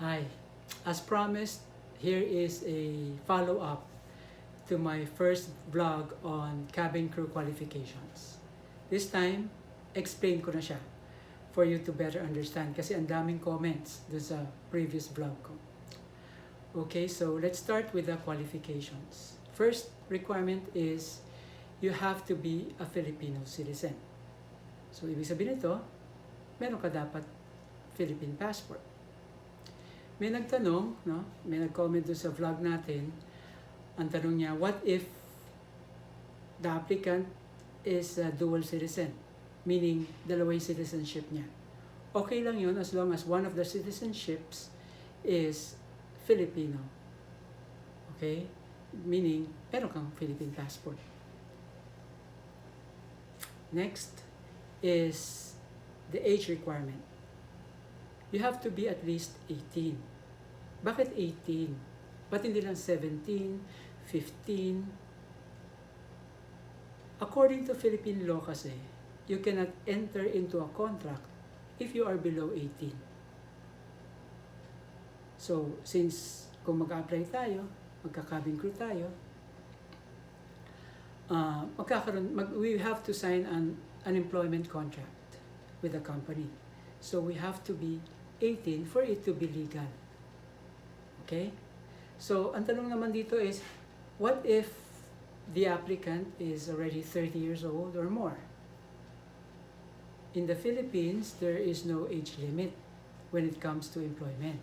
Hi. As promised, here is a follow-up to my first vlog on cabin crew qualifications. This time, explain ko na siya for you to better understand kasi ang daming comments dun sa previous vlog ko. Okay, so let's start with the qualifications. First requirement is you have to be a Filipino citizen. So, ibig sabihin nito, meron ka dapat Philippine passport. May nagtanong, no? May nag-comment doon sa vlog natin. Ang tanong niya, what if the applicant is a dual citizen? Meaning, dalawa yung citizenship niya. Okay lang yun as long as one of the citizenships is Filipino. Okay? Meaning, meron kang Philippine passport. Next is the age requirement. You have to be at least 18. Bakit 18? Ba't hindi lang 17, 15? According to Philippine law kasi, you cannot enter into a contract if you are below 18. So, since kung mag-apply tayo, magka-cabin crew tayo, we have to sign an employment contract with the company. So, we have to be 18 for it to be legal. Okay? So, ang tanong naman dito is, what if the applicant is already 30 years old or more? In the Philippines, there is no age limit when it comes to employment.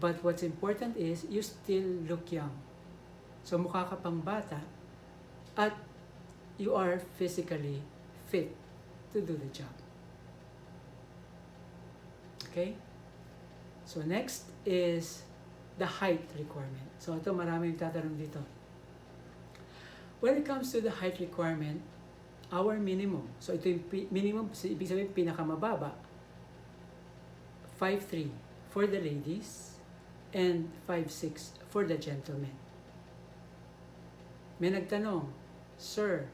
But what's important is, you still look young. So, mukha ka pang bata at you are physically fit to do the job. Okay? So, next is the height requirement. So, ito maraming tatanong dito. When it comes to the height requirement, our minimum, so ito yung minimum, ibig sabihin pinakamababa, 5'3" for the ladies and 5'6" for the gentlemen. May nagtanong, Sir,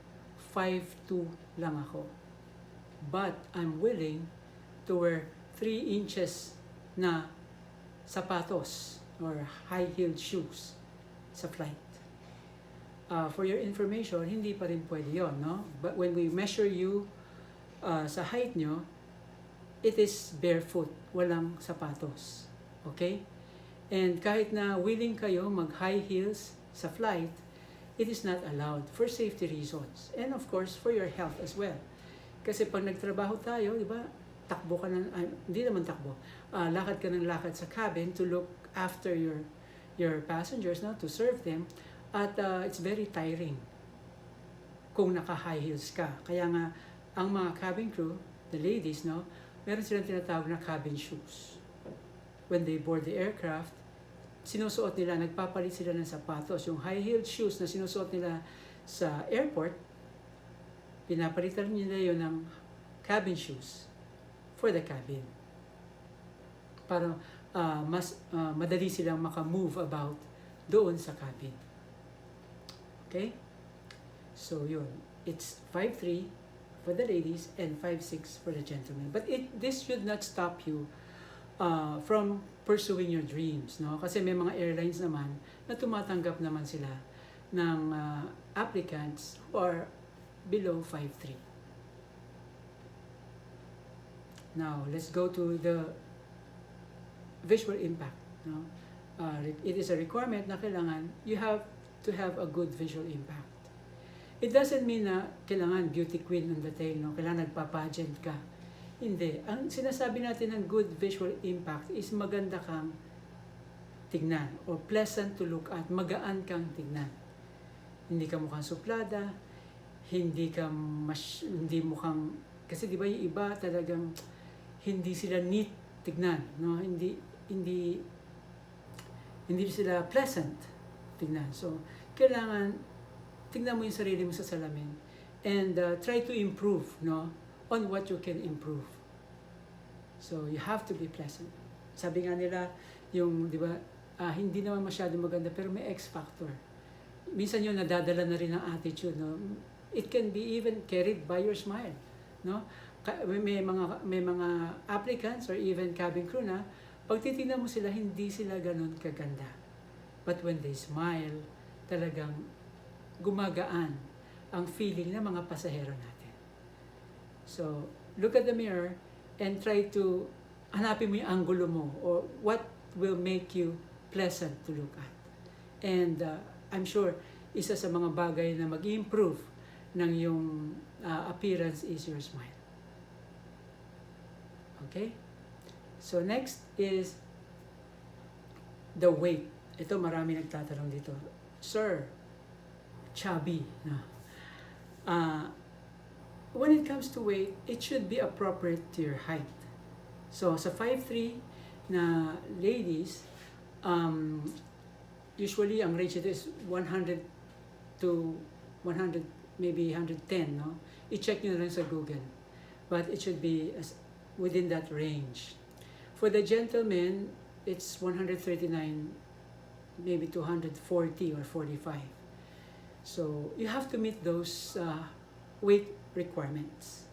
5'2" lang ako, but I'm willing to wear 3 inches na sapatos or high-heeled shoes sa flight. For your information, hindi pa rin pwede yun, no? But when we measure you sa height nyo, it is barefoot, walang sapatos. Okay? And kahit na willing kayo mag-high heels sa flight, it is not allowed for safety reasons. And of course, for your health as well. Kasi pag nagtrabaho tayo, di ba, takbo ka ng, hindi naman takbo, lakad ka ng lakad sa cabin to look after your passengers, no? To serve them. At it's very tiring kung naka-high heels ka. Kaya nga, ang mga cabin crew, the ladies, no, meron silang tinatawag na cabin shoes. When they board the aircraft, sinusuot nila, nagpapalit sila ng sapatos. Yung high-heeled shoes na sinusuot nila sa airport, pinapalitan nila yun ng cabin shoes for the cabin. Para mas madali silang maka-move about doon sa cabin. Okay? So, yun. It's 5'3" for the ladies and 5'6" for the gentlemen. But this should not stop you from pursuing your dreams, no? Kasi may mga airlines naman na tumatanggap naman sila ng applicants who are below 5'3". Now, let's go to the visual impact, no? It is a requirement na kailangan you have to have a good visual impact. It doesn't mean na kailangan beauty queen on the tail, no? Kailangan nagpa-pageant ka. Hindi. Ang sinasabi natin ng good visual impact is maganda kang tignan or pleasant to look at, magaan kang tignan. Hindi ka mukhang suplada, hindi mukhang, kasi di ba yung iba talagang hindi sila neat tignan, no? Hindi sila pleasant tignan. So, kailangan tignan mo yung sarili mo sa salamin and try to improve, no, on what you can improve. So, you have to be pleasant. Sabi nga nila, yung, di ba, hindi naman masyado maganda pero may X factor. Minsan yun, nadadala na rin ang attitude, no? It can be even carried by your smile, no? May mga applicants or even cabin crew na Pag titignan mo sila, hindi sila ganun kaganda. But when they smile, talagang gumagaan ang feeling ng mga pasahero natin. So, look at the mirror and try to hanapin mo yung angulo mo or what will make you pleasant to look at. And I'm sure isa sa mga bagay na mag-improve ng yung appearance is your smile. Okay? So next is the weight. Ito marami nagtatanong dito. Sir, chubby. No? When it comes to weight, it should be appropriate to your height. So sa 5'3" na ladies, usually ang range ito is 100 to 100, maybe 110, no? I-check nyo na rin sa Google. But it should be within that range. For the gentlemen, it's 139, maybe 240 or 45. So you have to meet those weight requirements.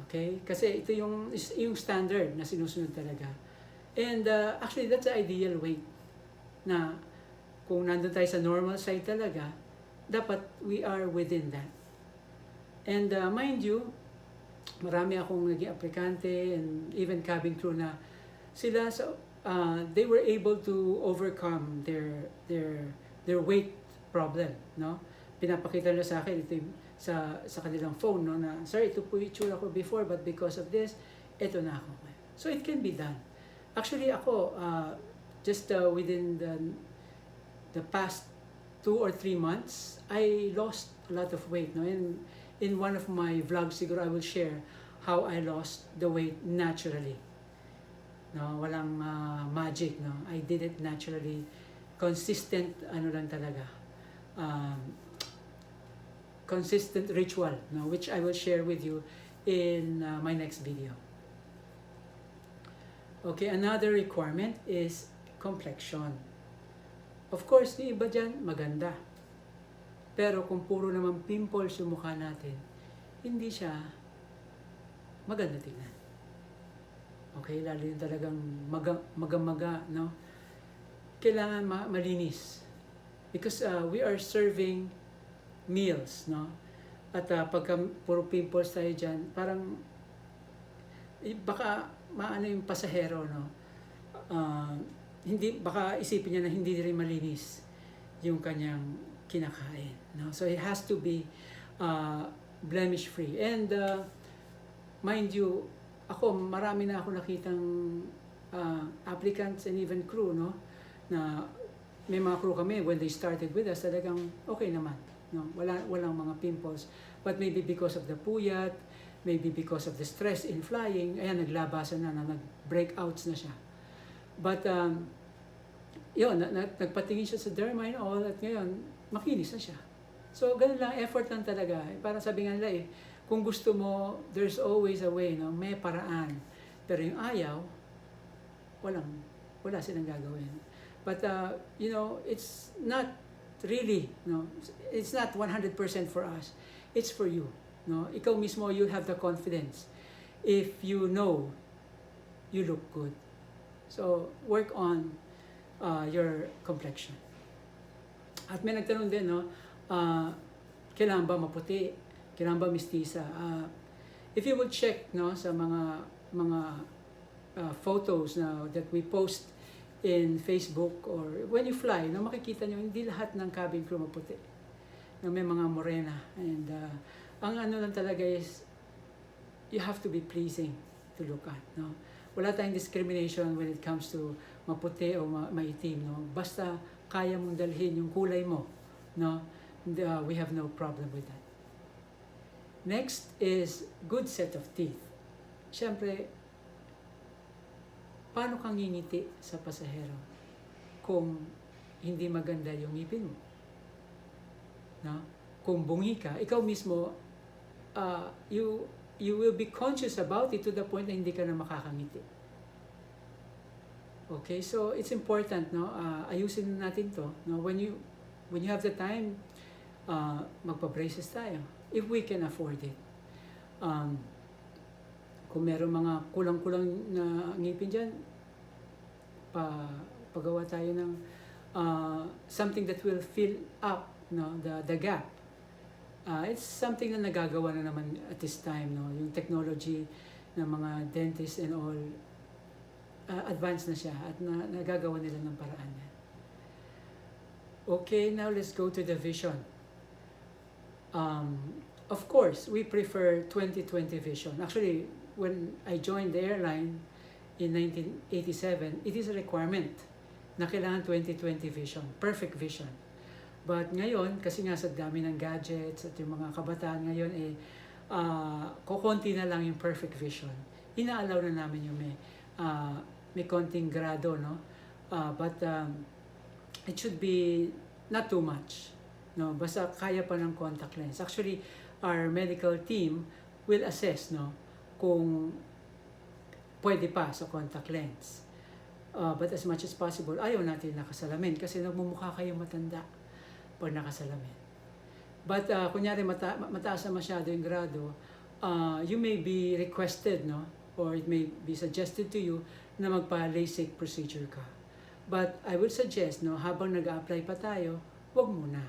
Okay? Kasi ito yung standard na sinusunod talaga. And actually, that's the ideal weight. Na kung nandun tayo sa normal side talaga, dapat we are within that. And mind you, marami akong naging aplikante and even cabin crew na sila, they were able to overcome their weight problem, no? Pinapakita nila sa akin ito sa kanilang phone, no, na sir, ito po yung itsura ko before, but because of this, ito na ako. So it can be done. Actually ako, just within the past 2 or 3 months, I lost a lot of weight, no? In one of my vlogs, siguro I will share how I lost the weight naturally. No, walang magic, no. I did it naturally, consistent, ano lang talaga. Consistent ritual, no, which I will share with you in my next video. Okay, another requirement is complexion. Of course, yung iba dyan, maganda. Pero kung puro naman pimples yung mukha natin, hindi siya maganda tingnan. Okay, lalo yung talagang maga, no? Kailangan malinis. Because we are serving meals, no? At pagka puro pimples tayo dyan, parang baka maano yung pasahero, no? Baka isipin niya na hindi rin malinis yung kanyang kinakain, no? So it has to be blemish free. And mind you, marami na ako nakitang applicants and even crew, no? Na may mga crew kami, when they started with us, talagang okay naman, no? Walang mga pimples. But maybe because of the puyat, maybe because of the stress in flying, ayan, naglabasan na nag-breakouts na siya. But, yun, nagpatingin siya sa derma and all, at ngayon, makinis na siya. So, ganun lang, effort lang talaga. Parang sabi nga nila kung gusto mo, there's always a way, no? May paraan. Pero yung ayaw, wala silang gagawin. But, it's not really, no? It's not 100% for us. It's for you, no? Ikaw mismo, you have the confidence. If you know, you look good. So, work on your complexion. At may nagtanong din, no? Kailangan ba maputi? Kailangan ba mistisa? If you will check, no, sa mga photos na that we post in Facebook or when you fly, no, makikita nyo, hindi lahat ng cabin crew maputi. No, may mga morena. And ang ano lang talaga is, you have to be pleasing to look at, no? Wala tayong discrimination when it comes to maputi o maitim, no? Basta kaya mong dalhin yung kulay mo, no? We have no problem with that. Next is good set of teeth. Siyempre, paano kang ngingiti sa pasahero kung hindi maganda yung ngipin mo? No? Kung bungi ka, ikaw mismo, you will be conscious about it to the point na hindi ka na makakangiti. Okay, so it's important, no? Ayusin natin to, no? When you have the time, magpa-braces tayo if we can afford it. Kung meron mga kulang-kulang na ngipin dyan, pagawa tayo ng something that will fill up, no, the gap. It's something na nagagawa na naman at this time, no, yung technology ng mga dentists and all, advanced na siya at nagagawa nila ng paraan yan. Okay, now let's go to the vision. Of course, we prefer 2020 vision. Actually, when I joined the airline in 1987, it is a requirement na kailangan 2020 vision, perfect vision. But ngayon, kasi nga sa dami ng gadgets at yung mga kabataan ngayon, kukunti na lang yung perfect vision. Inaalaw na namin yung may konting grado, no? But it should be not too much, no? Basta kaya pa ng contact lens. Actually, our medical team will assess, no, kung pwede pa sa contact lens. But as much as possible, ayaw natin nakasalamin kasi nagmumukha kayo matanda pag nakasalamin. But kunyari mataas na masyado yung grado, you may be requested, no, or it may be suggested to you na magpa-LASIK procedure ka. But I would suggest, no, habang nag-a-apply pa tayo, wag muna.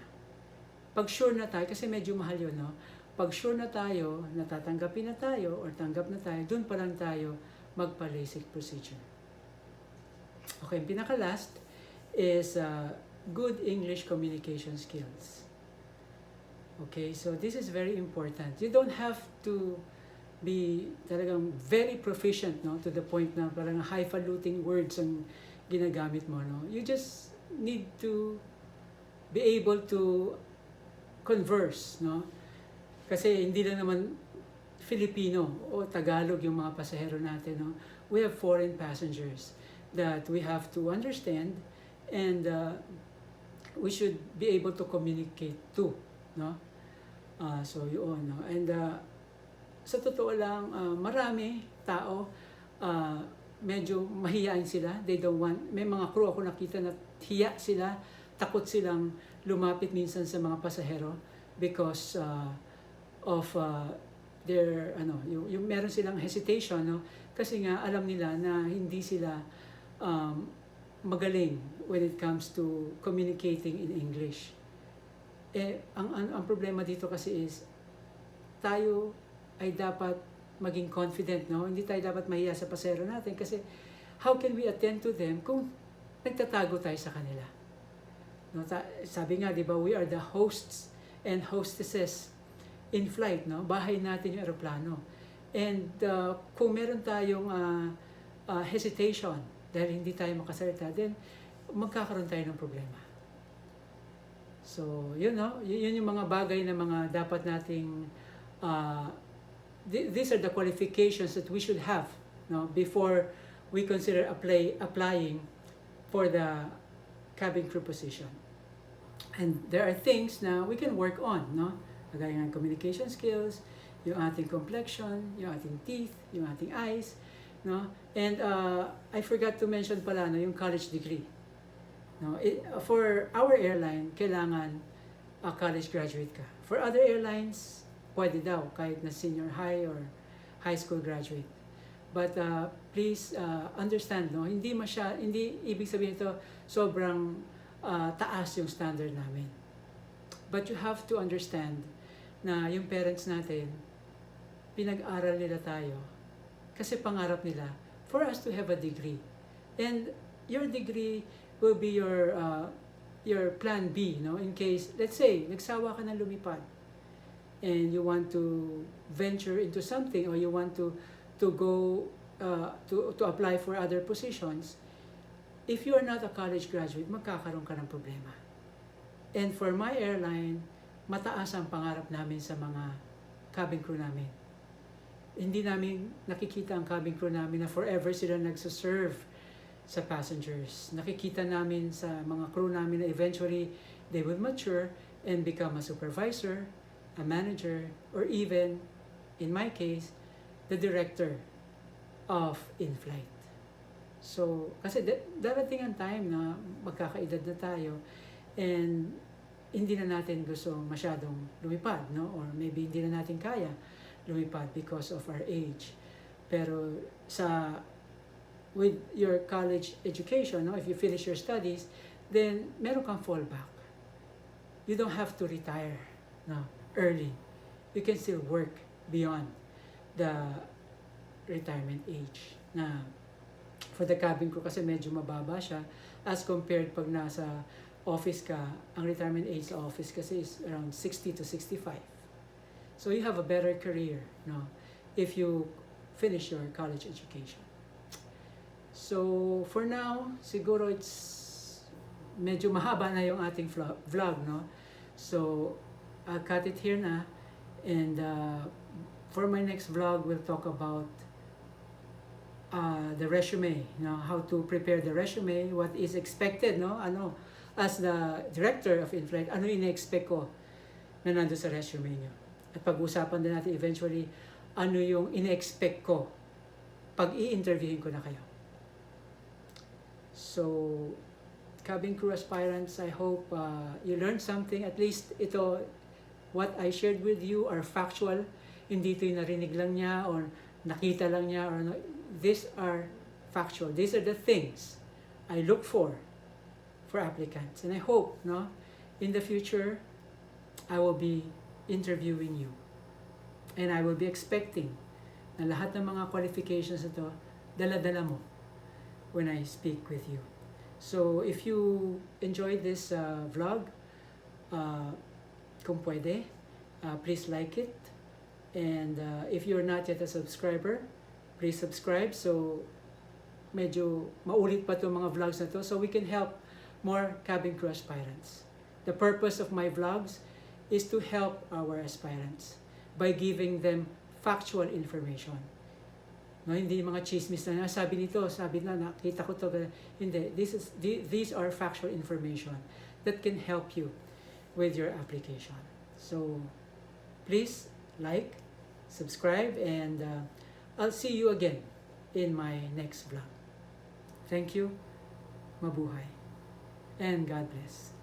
Pag sure na tayo, kasi medyo mahal yun, no? Pag sure na tayo, natatanggapin na tayo, or tanggap na tayo, dun pa lang tayo magpa-LASIK procedure. Okay, pinaka-last is good English communication skills. Okay, so this is very important. You don't have to be talagang very proficient, no, to the point na parang highfalutin words ang ginagamit mo, no. You just need to be able to converse, no. Kasi hindi lang naman Filipino o Tagalog yung mga pasahero natin, no. We have foreign passengers that we have to understand and we should be able to communicate to, no. So yun, no. And sa totoo lang, marami tao medyo mahiyain sila. They don't want, may mga crew ako nakita na hiya sila, takot silang lumapit minsan sa mga pasahero because of their yung meron silang hesitation, no, kasi nga alam nila na hindi sila magaling when it comes to communicating in English. Ang problema dito kasi is tayo ay dapat maging confident, no? Hindi tayo dapat mahiya sa pasahero natin kasi how can we attend to them kung nagtatago tayo sa kanila? No, sabi nga, di ba, we are the hosts and hostesses in flight, no? Bahay natin yung eroplano. And kung meron tayong hesitation dahil hindi tayo makasalita, then magkakaroon tayo ng problema. So, yun, no? Yun yung mga bagay na mga dapat nating these are the qualifications that we should have, no, before we consider applying for the cabin crew position. And there are things na we can work on, no? Kagaya ng communication skills, yung ating complexion, yung ating teeth, yung ating eyes, no? And I forgot to mention pala, no, yung college degree. No, for our airline, kailangan college graduate ka. For other airlines, pwede daw kahit na senior high or high school graduate. But please understand, no, hindi ibig sabihin ito sobrang taas yung standard namin. But you have to understand na yung parents natin, pinag-aral nila tayo kasi pangarap nila for us to have a degree. And your degree will be your plan B, no, in case, let's say, nagsawa ka na lumipad and you want to venture into something or you want to go to apply for other positions. If you are not a college graduate, magkakaroon ka ng problema. And for my airline, mataas ang pangarap namin sa mga cabin crew namin. Hindi namin nakikita ang cabin crew namin na forever sila nagsaserve sa passengers. Nakikita namin sa mga crew namin na eventually they will mature and become a supervisor, a manager, or even, in my case, the director of Inflight. So, kasi darating ang time na magkakaedad na tayo and hindi na natin gusto masyadong lumipad, no? Or maybe hindi na natin kaya lumipad because of our age. Pero sa with your college education, no? If you finish your studies, then meron kang fallback. You don't have to retire no, early. You can still work beyond the retirement age. Na for the cabin crew kasi medyo mababa siya as compared pag nasa office ka, ang retirement age sa office kasi is around 60 to 65. So you have a better career, no, if you finish your college education. So for now, siguro it's medyo mahaba na yung ating vlog, no? So I'll cut it here na, and for my next vlog, we'll talk about the resume, you know, how to prepare the resume, what is expected, no? Ano, as the director of Inflight, ano ina-expect ko na nandun sa resume nyo? At pag-usapan din natin eventually, ano yung ina-expect ko pag i-interviewin ko na kayo. So, cabin crew aspirants, I hope you learned something. At least ito, what I shared with you are factual. Hindi ito yung narinig lang niya or nakita lang niya. Or no. These are factual. These are the things I look for applicants. And I hope, no, in the future, I will be interviewing you. And I will be expecting na lahat ng mga qualifications ito, dala-dala mo when I speak with you. So, if you enjoyed this vlog, kung pwede, please like it. And if you're not yet a subscriber, please subscribe. So, medyo maulit pa itong mga vlogs na to so we can help more cabin crew aspirants. The purpose of my vlogs is to help our aspirants by giving them factual information. No, hindi mga chismis na sabi nito, sabi na nakita ko to. Hindi, these are factual information that can help you with your application. So please like, subscribe, and I'll see you again in my next vlog. Thank you. Mabuhay. And God bless.